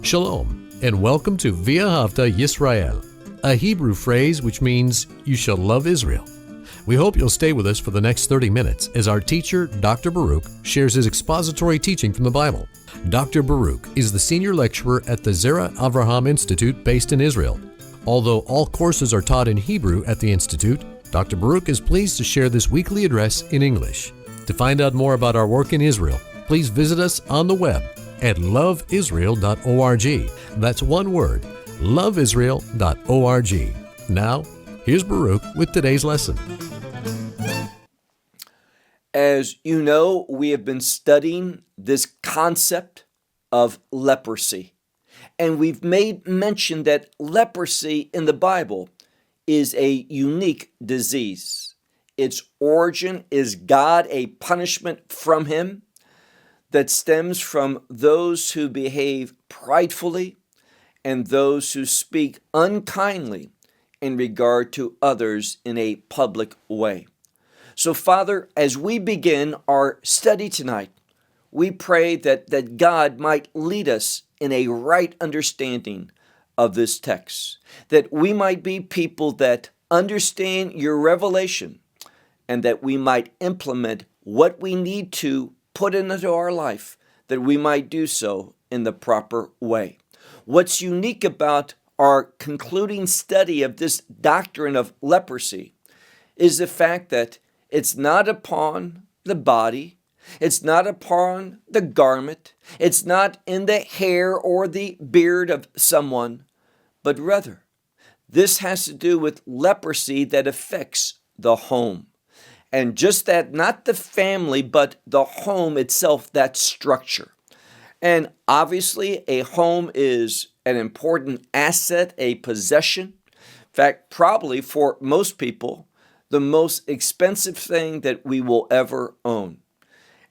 Shalom, and welcome to V'ahavta Yisrael, a Hebrew phrase which means you shall love Israel. We hope you'll stay with us for the next 30 minutes as our teacher, Dr. Baruch, shares his expository teaching from the Bible. Dr. Baruch is the senior lecturer at the Zera Avraham Institute based in Israel. Although all courses are taught in Hebrew at the Institute, Dr. Baruch is pleased to share this weekly address in English. To find out more about our work in Israel, please visit us on the web at LoveIsrael.org. That's one word, LoveIsrael.org. Now, here's Baruch with today's lesson. As you know, we have been studying this concept of leprosy. And we've made mention that leprosy in the Bible is a unique disease. Its origin is God, a punishment from Him that stems from those who behave pridefully and those who speak unkindly in regard to others in a public way. So, Father, as we begin our study tonight, we pray that God might lead us in a right understanding of this text, that we might be people that understand your revelation and that we might implement what we need to put into our life, that we might do so in the proper way. What's unique about our concluding study of this doctrine of leprosy is the fact that it's not upon the body, it's not upon the garment, it's not in the hair or the beard of someone, but rather, this has to do with leprosy that affects the home. And just that, not the family, but the home itself, that structure. And obviously, a home is an important asset, a possession. In fact, probably for most people, the most expensive thing that we will ever own.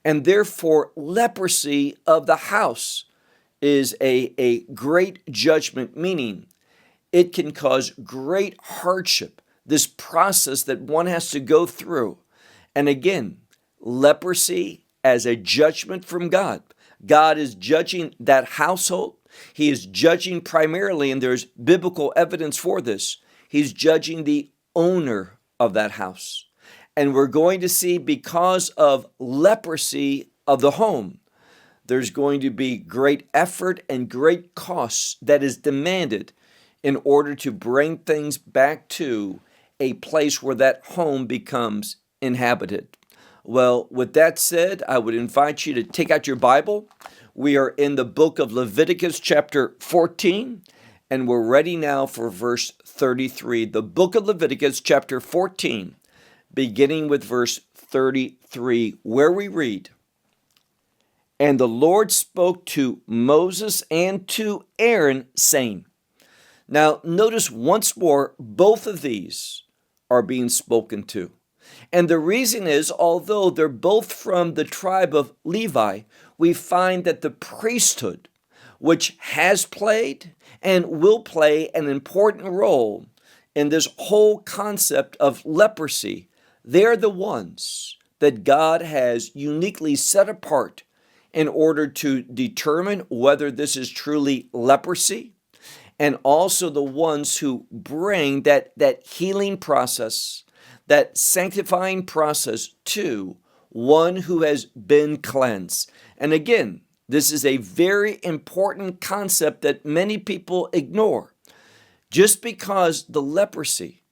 And therefore, leprosy of the house is a great judgment, meaning it can cause great hardship, this process that one has to go through. And again, leprosy as a judgment from God. God is judging that household. He is judging primarily, and there's biblical evidence for this, He's judging the owner of that house. And we're going to see, because of leprosy of the home, there's going to be great effort and great costs that is demanded in order to bring things back to a place where that home becomes inhabited. Well, with that said, I would invite you to take out your Bible. We are in the book of Leviticus chapter 14, and we're ready now for verse 33. The book of Leviticus chapter 14, beginning with verse 33, where we read, "And the Lord spoke to Moses and to Aaron, saying." Now, notice once more, both of these are being spoken to. And the reason is, although they're both from the tribe of Levi, we find that the priesthood, which has played and will play an important role in this whole concept of leprosy, they're the ones that God has uniquely set apart in order to determine whether this is truly leprosy, and also the ones who bring that healing process, that sanctifying process to one who has been cleansed. And again, this is a very important concept that many people ignore. Just because the leprosy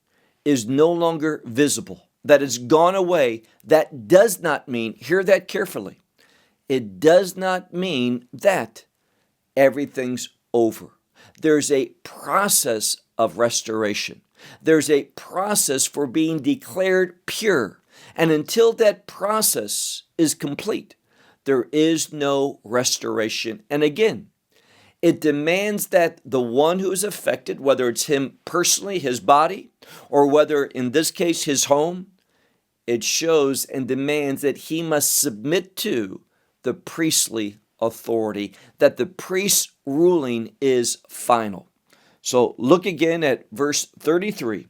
is no longer visible, that it's gone away, that does not mean, hear that carefully, it does not mean that everything's over. There's a process of restoration. There's a process for being declared pure. And until that process is complete, there is no restoration. And again, it demands that the one who is affected, whether it's him personally, his body, or whether in this case his home, it shows and demands that he must submit to the priestly authority, that the priest's ruling is final. So look again at verse 33.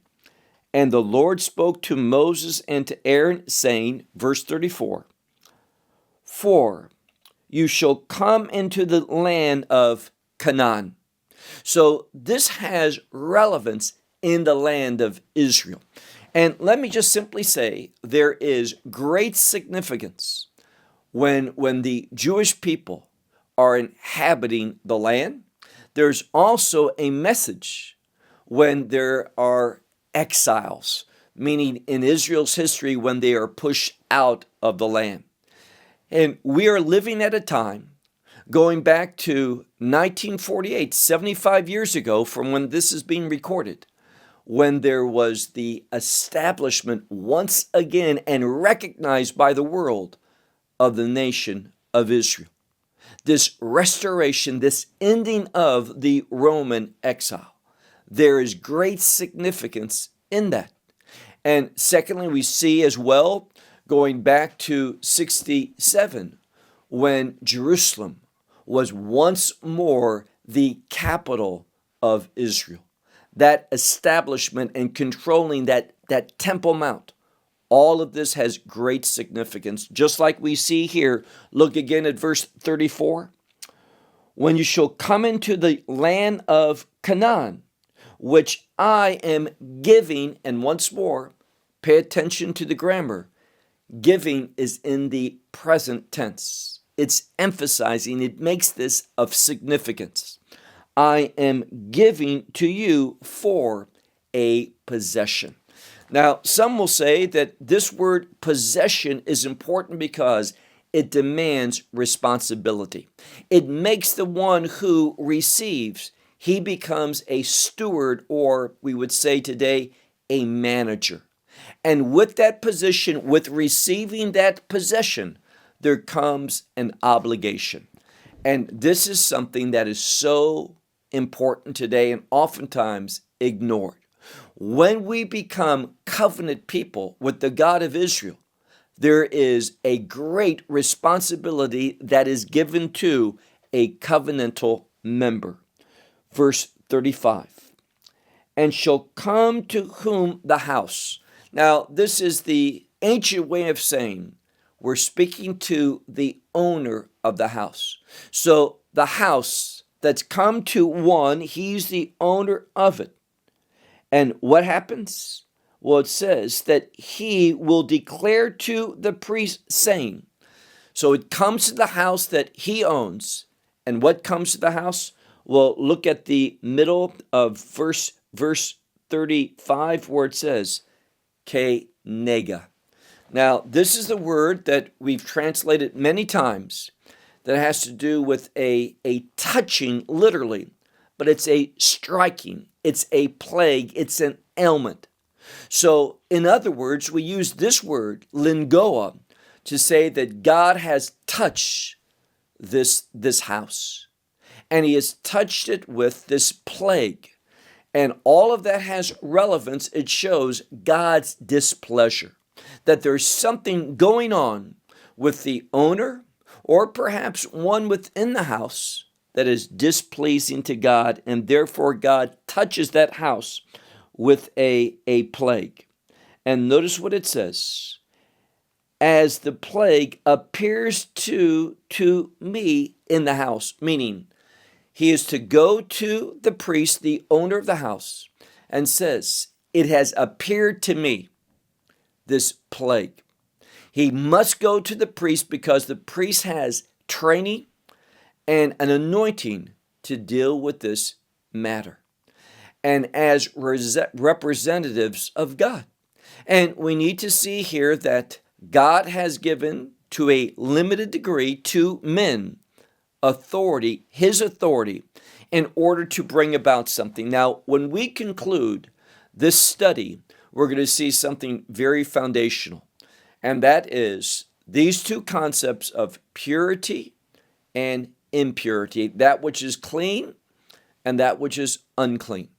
"And the Lord spoke to Moses and to Aaron, saying," verse 34, "For you shall come into the land of Canaan. So this has relevance in the land of Israel. And let me just simply say, there is great significance when the Jewish people are inhabiting the land. There's also a message when there are exiles, meaning in Israel's history when they are pushed out of the land. And we are living at a time going back to 1948, 75 years ago from when this is being recorded, when there was the establishment once again and recognized by the world of the nation of Israel. This restoration, this ending of the Roman exile. There is great significance in that. And secondly, we see as well, going back to 67, when Jerusalem was once more the capital of Israel. That establishment and controlling that Temple Mount, all of this has great significance. Just like we see here, look again at verse 34. When you shall come into the land of Canaan, which I am giving, and once more, pay attention to the grammar. Giving is in the present tense. It's emphasizing, it makes this of significance. I am giving to you for a possession. Now, some will say that this word possession is important because it demands responsibility. It makes the one who receives, he becomes a steward, or we would say today, a manager. And with that position, with receiving that possession, there comes an obligation. And this is something that is so important today and oftentimes ignored. When we become covenant people with the God of Israel, there is a great responsibility that is given to a covenantal member. Verse 35, and shall come to whom the house. Now, this is the ancient way of saying we're speaking to the owner of the house. So the house that's come to one, he's the owner of it. And what happens? Well, it says that he will declare to the priest, saying, so it comes to the house that he owns. And what comes to the house? Well, look at the middle of verse 35 where it says, Ke nega. Now, this is the word that we've translated many times that has to do with a touching, literally, but it's a striking, it's a plague, it's an ailment. So, in other words, we use this word, lingoa, to say that God has touched this house. And he has touched it with this plague. And all of that has relevance. It shows God's displeasure, that there's something going on with the owner, or perhaps one within the house, that is displeasing to God, and therefore God touches that house with a plague. And notice what it says. As the plague appears to me in the house, meaning he is to go to the priest, the owner of the house, and says, it has appeared to me, this plague. He must go to the priest because the priest has training and an anointing to deal with this matter. And as representatives of God. And we need to see here that God has given to a limited degree to men authority, his authority, in order to bring about something. Now, when we conclude this study, we're going to see something very foundational. And that is these two concepts of purity and impurity, that which is clean and that which is unclean.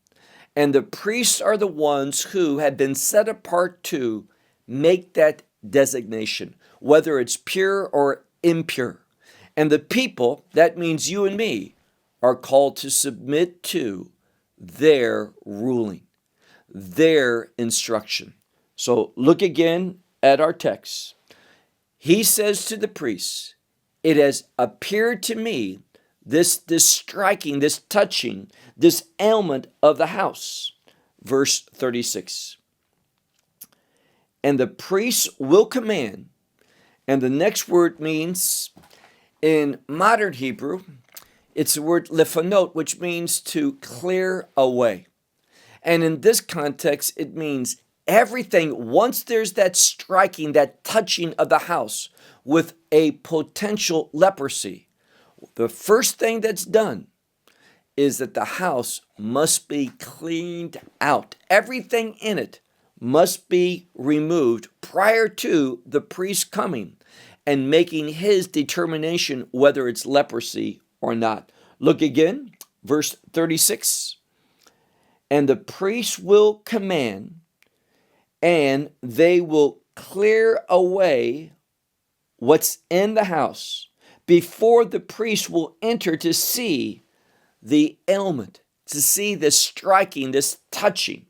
And the priests are the ones who had been set apart to make that designation, whether it's pure or impure. And the people, that means you and me, are called to submit to their ruling, their instruction. So look again at our text. He says to the priests, it has appeared to me this striking, this touching, this ailment of the house. Verse 36. And the priest will command, and the next word means, in modern Hebrew, it's the word lefanot, which means to clear away. And in this context, it means everything, once there's that striking, that touching of the house with a potential leprosy, the first thing that's done is that the house must be cleaned out. Everything in it must be removed prior to the priest coming and making his determination whether it's leprosy or not. Look again, verse 36. And the priest will command, and they will clear away what's in the house before the priest will enter to see the ailment, to see this striking, this touching.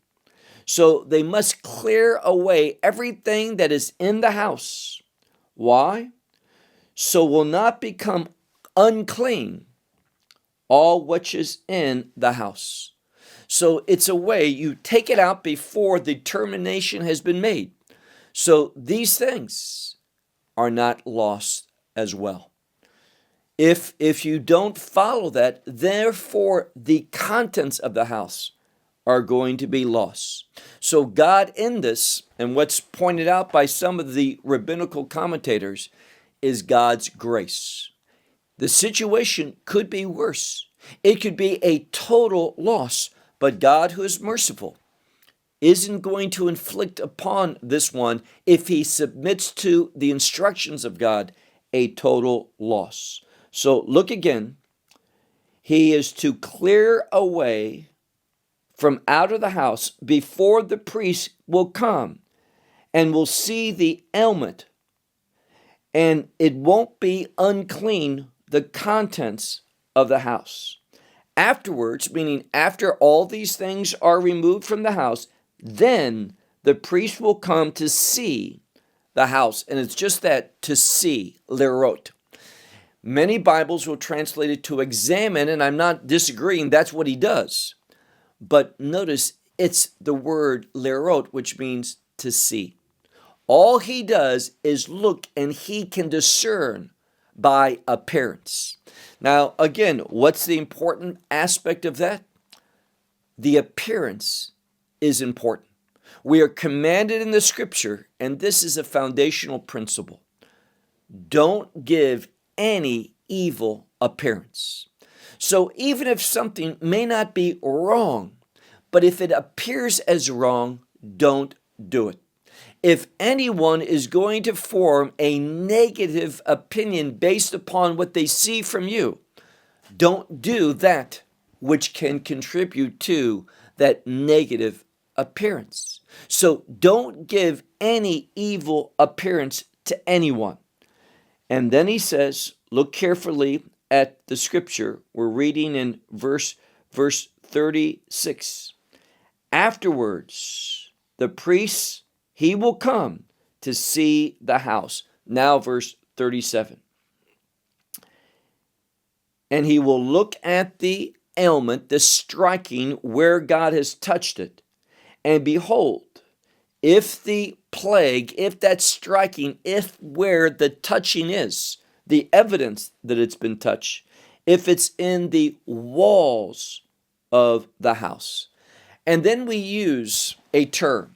So they must clear away everything that is in the house. Why? So will not become unclean all which is in the house. So it's a way you take it out before the determination has been made. So these things are not lost as well. If you don't follow that, therefore the contents of the house are going to be lost. So God in this, and what's pointed out by some of the rabbinical commentators, is God's grace. The situation could be worse. It could be a total loss, but God, who is merciful, isn't going to inflict upon this one, if he submits to the instructions of God, a total loss. So look again. He is to clear away from out of the house before the priest will come and will see the ailment, and it won't be unclean, the contents of the house. Afterwards, meaning after all these things are removed from the house, then the priest will come to see the house. And it's just that, to see, lerot. Many Bibles will translate it to examine, and I'm not disagreeing, that's what he does. But notice, it's the word lerot, which means to see. All he does is look, and he can discern by appearance. Now, again, what's the important aspect of that? The appearance is important. We are commanded in the scripture, and this is a foundational principle. Don't give any evil appearance. So even if something may not be wrong, but if it appears as wrong, don't do it. If anyone is going to form a negative opinion based upon what they see from you, don't do that which can contribute to that negative appearance. So don't give any evil appearance to anyone. And then he says, look carefully at the scripture. We're reading in verse 36. Afterwards, the priest, he will come to see the house. Now verse 37. And he will look at the ailment, the striking where God has touched it. And behold, if the plague, if that striking, if where the touching is, the evidence that it's been touched, if it's in the walls of the house. And then we use a term,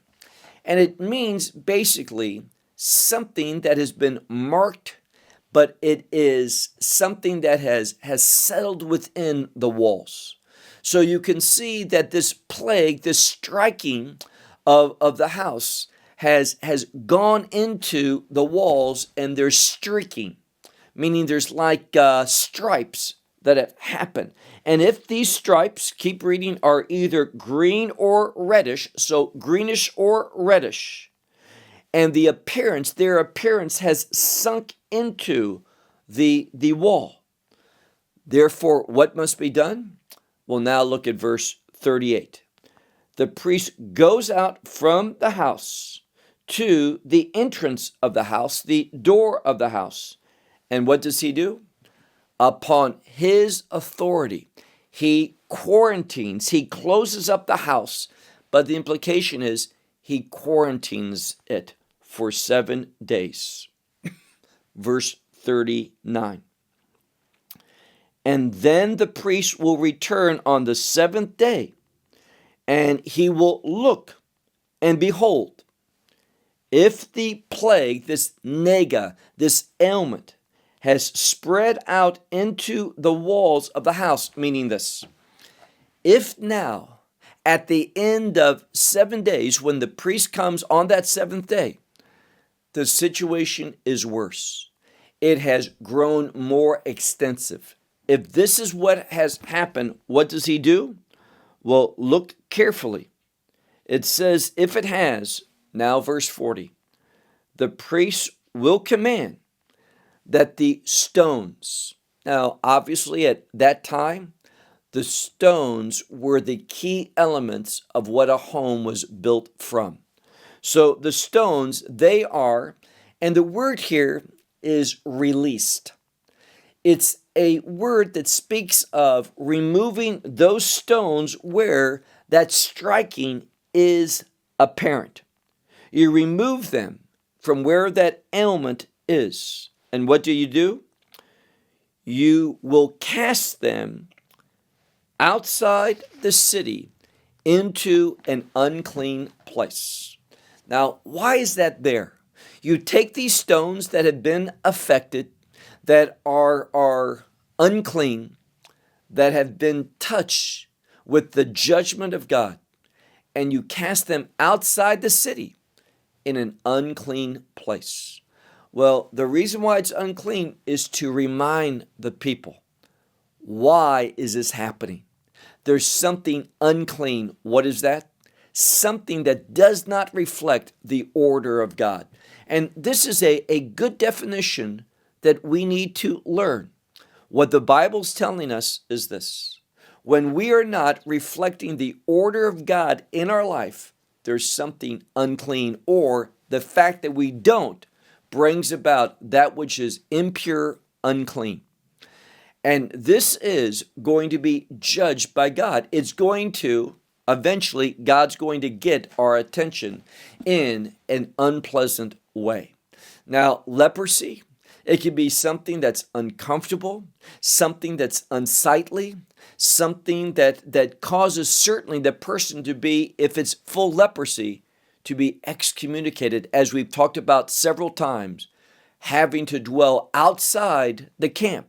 and it means basically something that has been marked, but it is something that has settled within the walls. So you can see that this plague, this striking of the house has gone into the walls, and there's streaking, meaning there's like stripes that have happened. And if these stripes, keep reading, are either green or reddish, so greenish or reddish, and the appearance, their appearance has sunk into the wall. Therefore, what must be done? Well, now look at verse 38. The priest goes out from the house to the entrance of the house, the door of the house. And what does he do? upon his authority, he quarantines, he closes up the house, but the implication is he quarantines it for 7 days. Verse 39. And then the priest will return on the 7th day, and he will look, and behold, if the plague, this nega, this ailment, has spread out into the walls of the house, meaning this: if now, at the end of 7 days, when the priest comes on that 7th day, the situation is worse, it has grown more extensive. If this is what has happened, what does he do? Well, look carefully. It says, if it has, now verse 40, the priest will command that the stones, now obviously at that time, the stones were the key elements of what a home was built from. So the stones, they are, and the word here is released. It's a word that speaks of removing those stones where that striking is apparent. You remove them from where that ailment is. And what do? You will cast them outside the city into an unclean place. Now, why is that there? You take these stones that have been affected, that are unclean, that have been touched with the judgment of God, and you cast them outside the city in an unclean place. Well, the reason why it's unclean is to remind the people, why is this happening? There's something unclean. What is that? Something that does not reflect the order of God. And this is a good definition that we need to learn. What the Bible's telling us is this: when we are not reflecting the order of God in our life, there's something unclean, or the fact that we don't brings about that which is impure, unclean. And this is going to be judged by God. It's going to, eventually, God's going to get our attention in an unpleasant way. Now, leprosy, it can be something that's uncomfortable, something that's unsightly, something that causes certainly the person to be, if it's full leprosy, to be excommunicated, as we've talked about several times, having to dwell outside the camp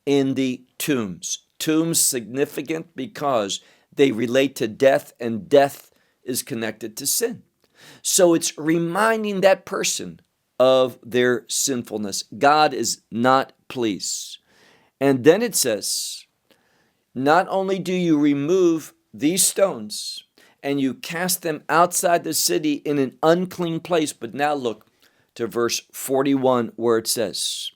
in the tombs. Tombs significant because they relate to death, and death is connected to sin. So it's reminding that person of their sinfulness. God is not pleased. And then it says, not only do you remove these stones and you cast them outside the city in an unclean place, but now look to verse 41 where it says,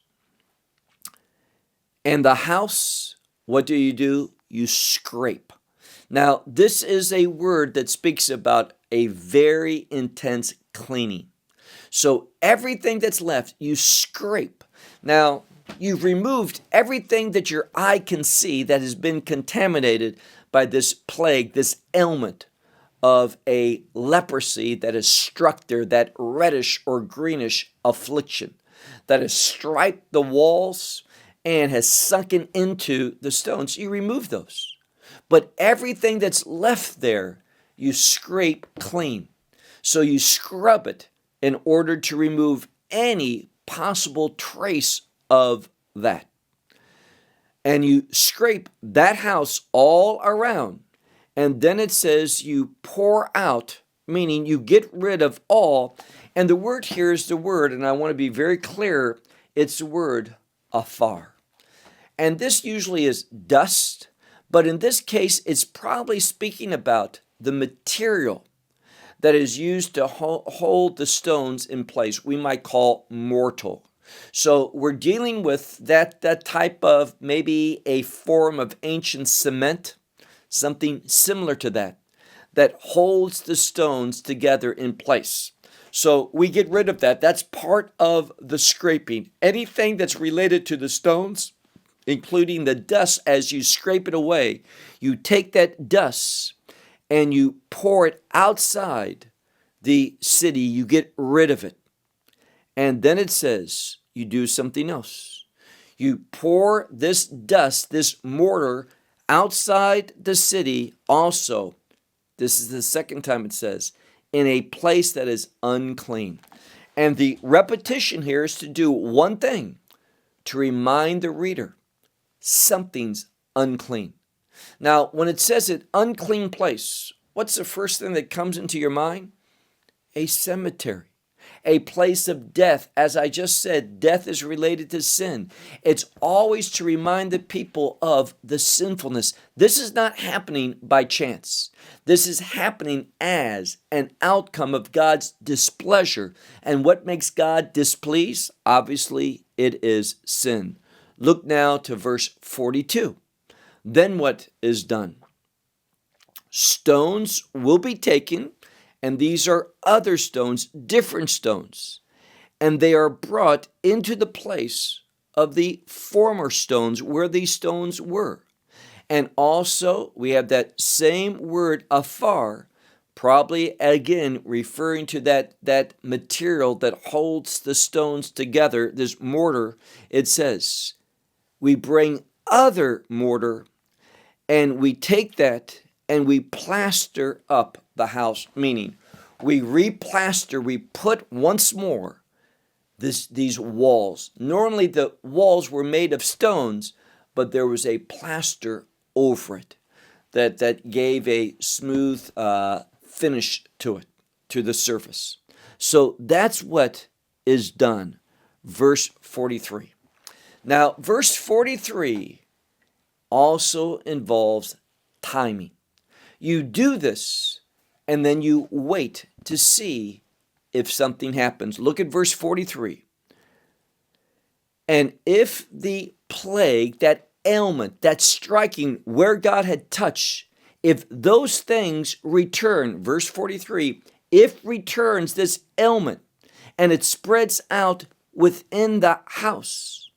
and the house, what do? You scrape. Now, this is a word that speaks about a very intense cleaning. So everything that's left, you scrape. Now, you've removed everything that your eye can see that has been contaminated by this plague, this ailment of a leprosy that has struck there, that reddish or greenish affliction that has striped the walls and has sunken into the stones. You remove those. But everything that's left there, you scrape clean. So you scrub it in order to remove any possible trace of that. And you scrape that house all around. And then it says you pour out, meaning you get rid of all. And the word here is the word, and I want to be very clear, it's the word afar. And this usually is dust, but in this case, it's probably speaking about the material that is used to hold the stones in place. We might call mortar. So we're dealing with that type of, maybe a form of ancient cement, something similar to that holds the stones together in place. So we get rid of that. That's part of the scraping. Anything that's related to the stones including the dust as you scrape it away. You take that dust and you pour it outside the city. You get rid of it. And then it says you do something else. You pour this dust, this mortar, outside the city also. This is the second time it says, in a place that is unclean. And the repetition here is to do one thing, to remind the reader something's unclean. Now, when it says an unclean place, what's the first thing that comes into your mind? A cemetery. A place of death. As I just said, death is related to sin. It's always to remind the people of the sinfulness. This is not happening by chance. This is happening as an outcome of God's displeasure. And what makes God displeased? Obviously, it is sin. Look now to verse 42. Then what is done? Stones will be taken, and these are other stones, different stones, and they are brought into the place of the former stones where these stones were. And also we have that same word afar, probably again referring to that material that holds the stones together, this mortar. It says, we bring other mortar and we take that and we plaster up the house, meaning we replaster, we put once more these walls. Normally the walls were made of stones, but there was a plaster over it that gave a smooth finish to it, to the surface. So that's what is done. Verse 43. Now, verse 43 also involves timing. You do this, and then you wait to see if something happens. Look at verse 43. And if the plague, that ailment, that striking where God had touched, if those things return, verse 43, if returns this ailment and it spreads out within the house,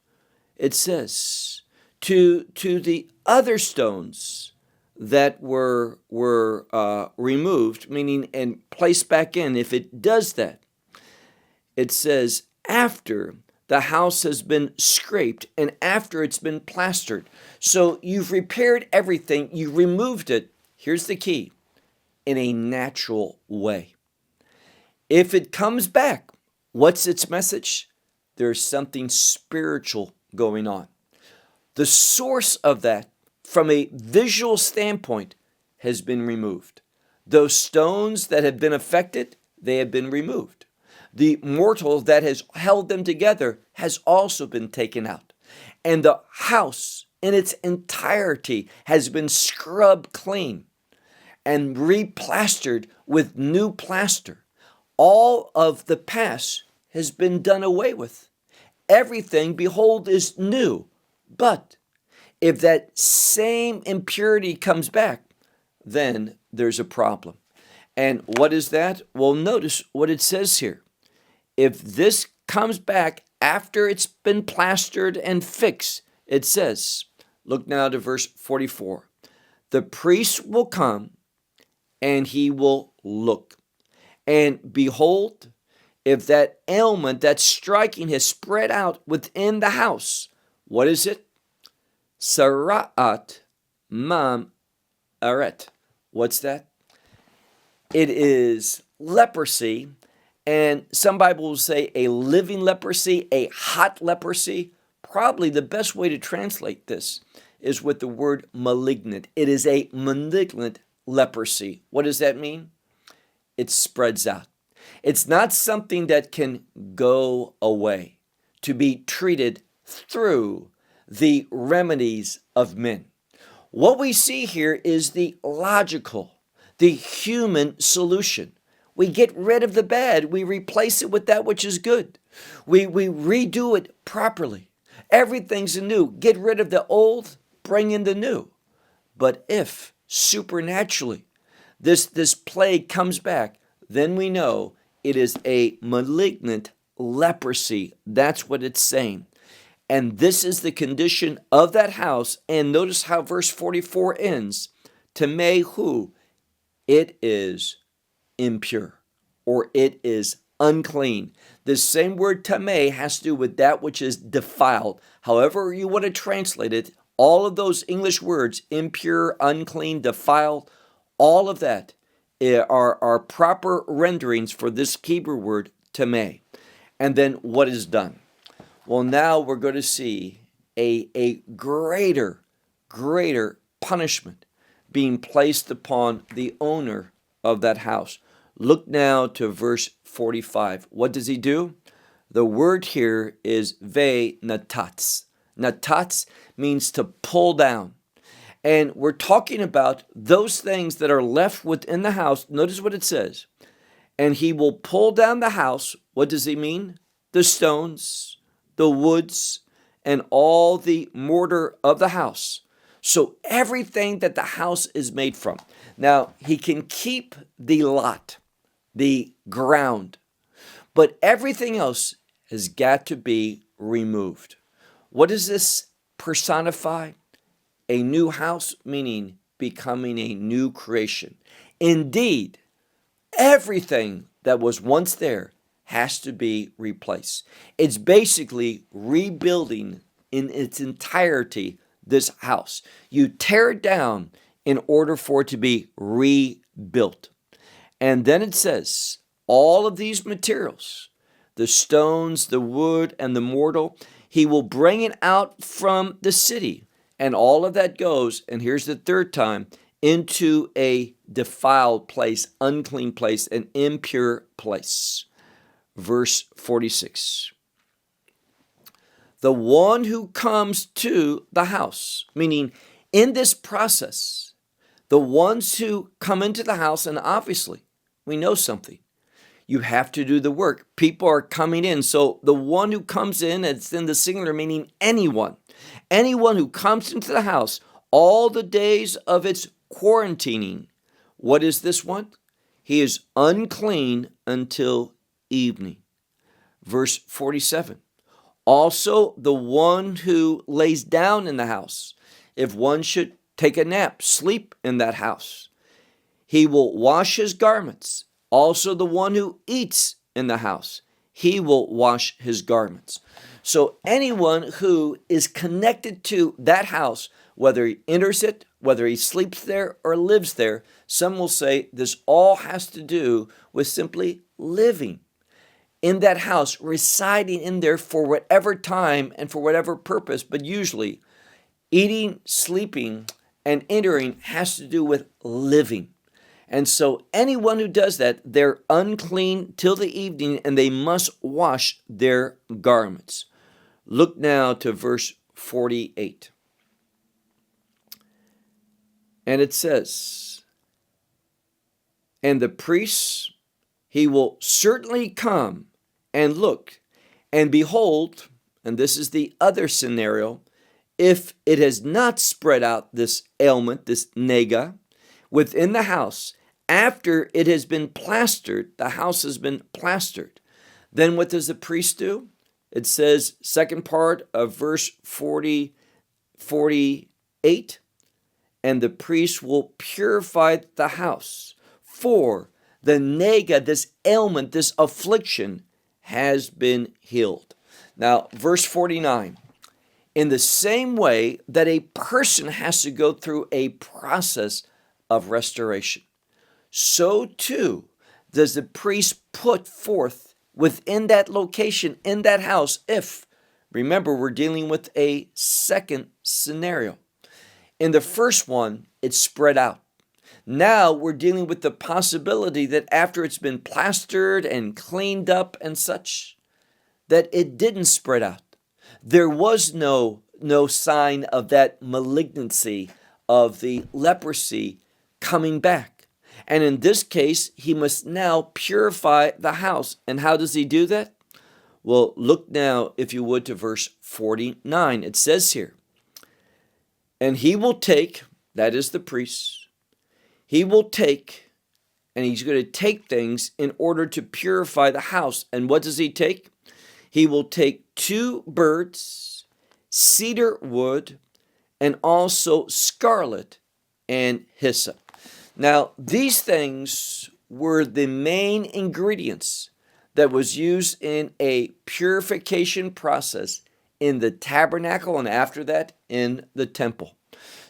it says, to the other stones that were removed, meaning and placed back in, if it does that, it says after the house has been scraped and after it's been plastered. So you've repaired everything, you removed it. Here's the key, in a natural way. If it comes back, what's its message? There's something spiritual going on. The source of that, from a visual standpoint, has been removed. Those stones that have been affected, they have been removed. The mortar that has held them together has also been taken out. And the house in its entirety has been scrubbed clean and replastered with new plaster. All of the past has been done away with. Everything, behold, is new. But if that same impurity comes back, then there's a problem. And what is that? Well, notice what it says here. If this comes back after it's been plastered and fixed, it says, look now to verse 44. The priest will come and he will look. And behold, if that ailment, that striking has spread out within the house, what is it? Sara'at mam aret. What's that? It is leprosy, and some Bibles say a living leprosy, a hot leprosy. Probably the best way to translate this is with the word malignant. It is a malignant leprosy. What does that mean? It spreads out. It's not something that can go away, to be treated through the remedies of men. What we see here is the logical, the human solution. We get rid of the bad. We replace it with that which is good. We redo it properly. Everything's new. Get rid of the old, bring in the new. But if supernaturally this plague comes back, then we know it is a malignant leprosy. That's what it's saying. And this is the condition of that house. And notice how verse 44 ends. Tamehu, it is impure, or it is unclean. The same word tameh has to do with that which is defiled. However you want to translate it, all of those English words, impure, unclean, defiled, all of that are proper renderings for this Hebrew word tameh. And then what is done? Well, now we're going to see a greater punishment being placed upon the owner of that house. Look now to verse 45. What does he do? The word here is ve natats. Natats means to pull down. And we're talking about those things that are left within the house. Notice what it says. And he will pull down the house. What does he mean? The stones, the woods, and all the mortar of the house. So everything that the house is made from. Now, he can keep the lot, the ground, but everything else has got to be removed. What does this personify? A new house, meaning becoming a new creation. Indeed, everything that was once there has to be replaced. It's basically rebuilding in its entirety this house. You tear it down in order for it to be rebuilt. And then it says, all of these materials, the stones, the wood, and the mortar, he will bring it out from the city. And all of that goes, and here's the third time, into a defiled place, unclean place, an impure place. Verse 46. The one who comes to the house, meaning in this process, the ones who come into the house, and obviously we know something. You have to do the work. People are coming in. So the one who comes in, it's in the singular, meaning anyone who comes into the house, all the days of its quarantining. What is this one? He is unclean until evening. Verse 47. Also, the one who lays down in the house, if one should take a nap, sleep in that house, he will wash his garments. Also, the one who eats in the house, he will wash his garments. So anyone who is connected to that house, whether he enters it, whether he sleeps there or lives there, some will say this all has to do with simply living in that house, residing in there for whatever time and for whatever purpose, but usually eating, sleeping, and entering has to do with living. And so anyone who does that, they're unclean till the evening, and they must wash their garments. Look now to verse 48. And it says, and the priest, he will certainly come and look, and behold, and this is the other scenario, if it has not spread out this ailment, this nega, within the house, after it has been plastered, the house has been plastered, then what does the priest do? It says, second part of verse 48, and the priest will purify the house, for the nega, this ailment, this affliction, has been healed. Now, verse 49, in the same way that a person has to go through a process of restoration, so too does the priest put forth within that location, in that house, if, remember, we're dealing with a second scenario. In the first one, it's spread out. Now we're dealing with the possibility that after it's been plastered and cleaned up and such, that it didn't spread out. There was no sign of that malignancy, of the leprosy coming back. And in this case, he must now purify the house. And how does he do that? Well, look now, if you would, to verse 49. It says here, and he will take, that is the priest, he will take, and he's going to take things in order to purify the house. And what does he take? He will take 2 birds, cedar wood, and also scarlet and hyssop. Now, these things were the main ingredients that was used in a purification process in the tabernacle and after that in the temple.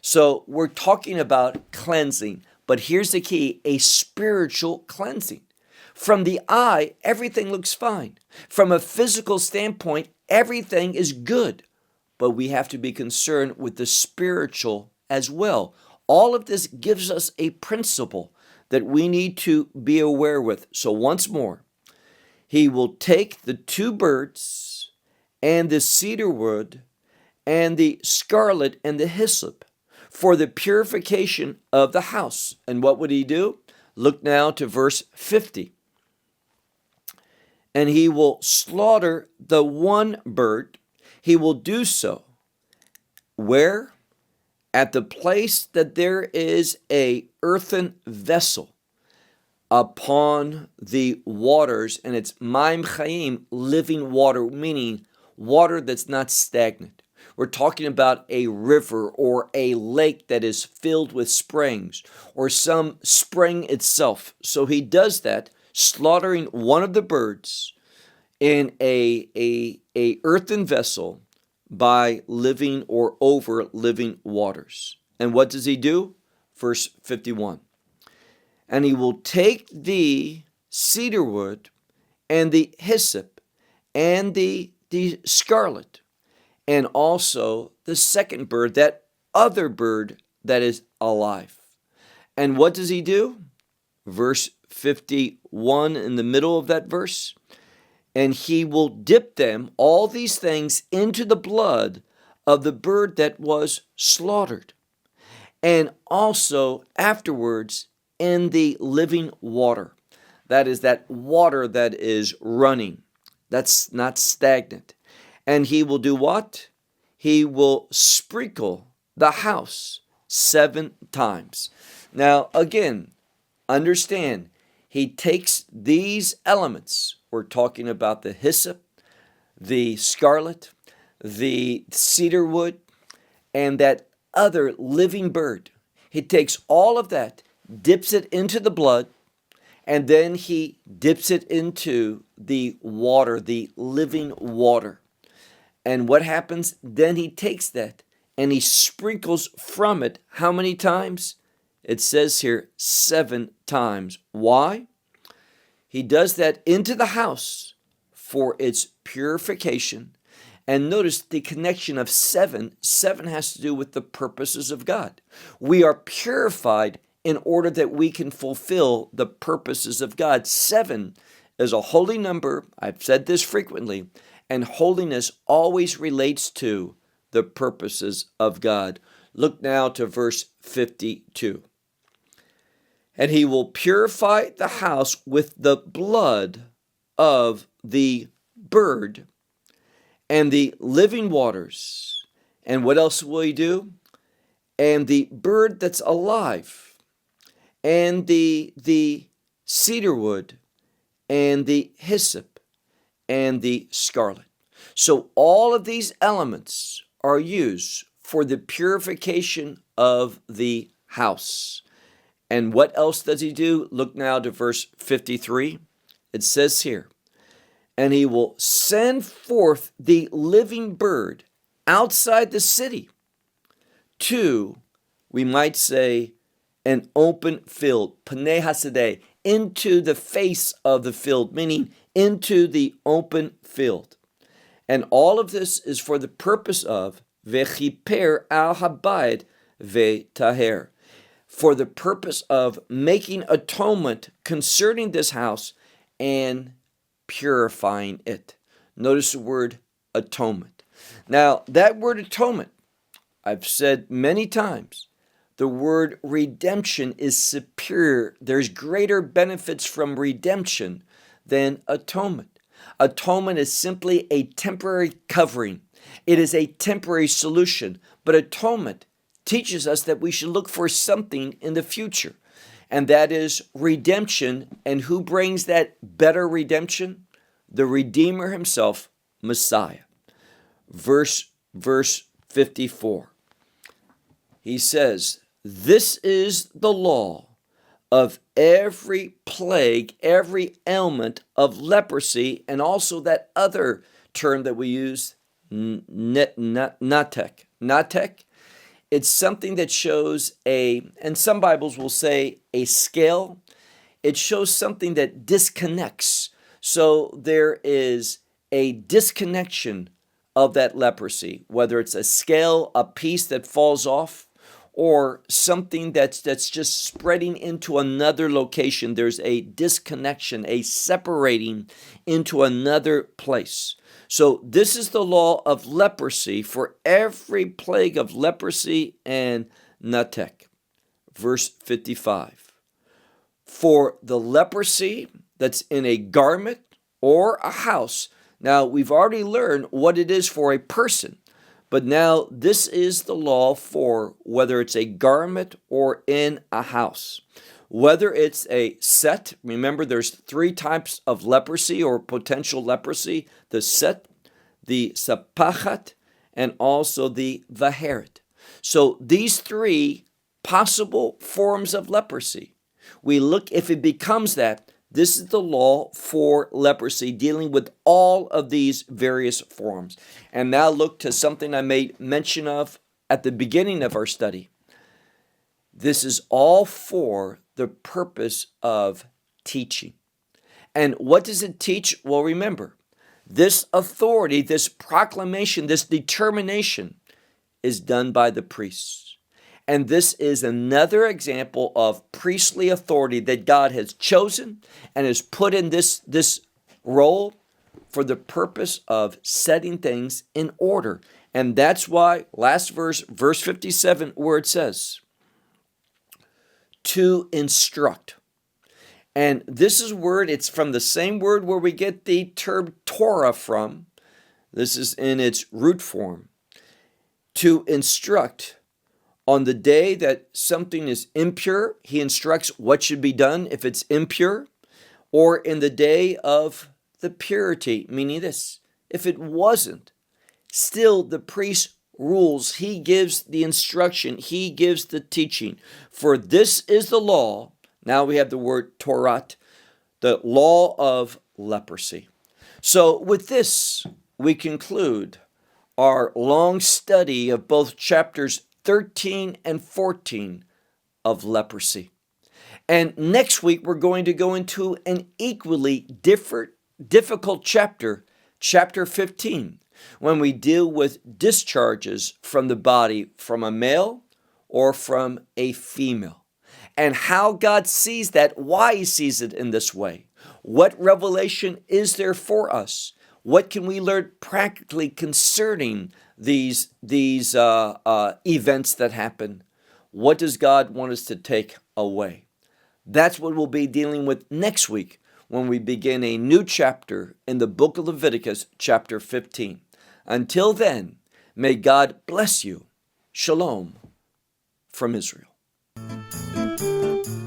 So we're talking about cleansing, but here's the key, a spiritual cleansing. From the eye, everything looks fine. From a physical standpoint, everything is good, but we have to be concerned with the spiritual as well. All of this gives us a principle that we need to be aware with. So once more, he will take the 2 birds and the cedar wood and the scarlet and the hyssop for the purification of the house. And what would he do? Look now to verse 50. And he will slaughter the 1 bird. He will do so. Where? At the place that there is a earthen vessel upon the waters, and it's Maim Chaim, living water, meaning water that's not stagnant. We're talking about a river or a lake that is filled with springs or some spring itself. So he does that, slaughtering one of the birds in a earthen vessel by living or over living waters. And what does he do? Verse 51. And he will take the cedar wood and the hyssop and the scarlet and also the second bird, that other bird that is alive. And what does he do? Verse 51 in the middle of that verse. And he will dip them, all these things, into the blood of the bird that was slaughtered. And also afterwards in the living water. That is that water that is running. That's not stagnant. And he will do what? He will sprinkle the house 7 times. Now, again, understand, he takes these elements. We're talking about the hyssop, the scarlet, the cedar wood, and that other living bird. He takes all of that, dips it into the blood, and then he dips it into the water, the living water. And what happens? Then he takes that and he sprinkles from it how many times? It says here 7 times. Why? He does that into the house for its purification. And notice the connection of 7. 7 has to do with the purposes of God. We are purified in order that we can fulfill the purposes of God. 7 is a holy number. I've said this frequently. And holiness always relates to the purposes of God. Look now to verse 52. And he will purify the house with the blood of the bird and the living waters. And what else will he do? And the bird that's alive, and the cedar wood, and the hyssop, and the scarlet. So all of these elements are used for the purification of the house. And what else does he do? Look now to verse 53. It says here, and he will send forth the living bird outside the city to, we might say, an open field, Panei Hasadeh, into the face of the field, meaning into the open field. And all of this is for the purpose of Vechiper al habayit ve'taher, for the purpose of making atonement concerning this house and purifying it. Notice the word atonement. Now, that word atonement, I've said many times, the word redemption is superior. There's greater benefits from redemption than atonement. Atonement is simply a temporary covering. It is a temporary solution. But atonement teaches us that we should look for something in the future. And that is redemption. And who brings that better redemption? The Redeemer himself, Messiah. Verse verse 54. He says, "This is the law of every plague, every ailment of leprosy," and also that other term that we use, natek. Natek, it's something that shows and some Bibles will say a scale. It shows something that disconnects. So there is a disconnection of that leprosy, whether it's a scale, a piece that falls off, or something that's just spreading into another location. There's a disconnection, a separating into another place. So this is the law of leprosy for every plague of leprosy and natek. Verse 55. For the leprosy that's in a garment or a house. Now, we've already learned what it is for a person, but now this is the law for whether it's a garment or in a house. Whether it's a set, remember there's 3 types of leprosy or potential leprosy: the set, the sapachat, and also the vaheret. So these 3 possible forms of leprosy. We look, if it becomes that, this is the law for leprosy, dealing with all of these various forms. And now look to something I made mention of at the beginning of our study. This is all for the purpose of teaching. And what does it teach? Well, remember, this authority, this proclamation, this determination is done by the priests. And this is another example of priestly authority that God has chosen and has put in this role for the purpose of setting things in order. And that's why last verse 57, where it says, to instruct. And this is word, it's from the same word where we get the term Torah from. This is in its root form. To instruct. On the day that something is impure, he instructs what should be done if it's impure. Or in the day of the purity, meaning this, if it wasn't, still the priest rules. He gives the instruction. He gives the teaching. For this is the law. Now we have the word Torah, the law of leprosy. So with this, we conclude our long study of both chapters 13 and 14 of leprosy. And next week, we're going to go into an equally difficult chapter, chapter 15, when we deal with discharges from the body from a male or from a female, and how God sees that, why he sees it in this way. What revelation is there for us? What can we learn practically concerning these events that happen? What does God want us to take away? That's what we'll be dealing with next week when we begin a new chapter in the book of Leviticus, chapter 15. Until then, may God bless you. Shalom from Israel.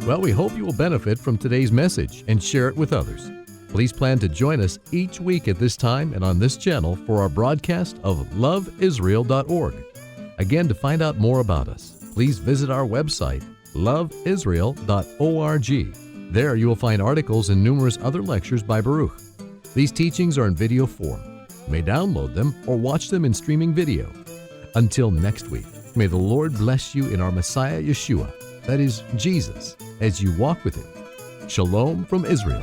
Well, we hope you will benefit from today's message and share it with others. Please plan to join us each week at this time and on this channel for our broadcast of LoveIsrael.org. Again, to find out more about us, please visit our website, LoveIsrael.org. There you will find articles and numerous other lectures by Baruch. These teachings are in video form. You may download them or watch them in streaming video. Until next week, may the Lord bless you in our Messiah Yeshua, that is Jesus, as you walk with Him. Shalom from Israel.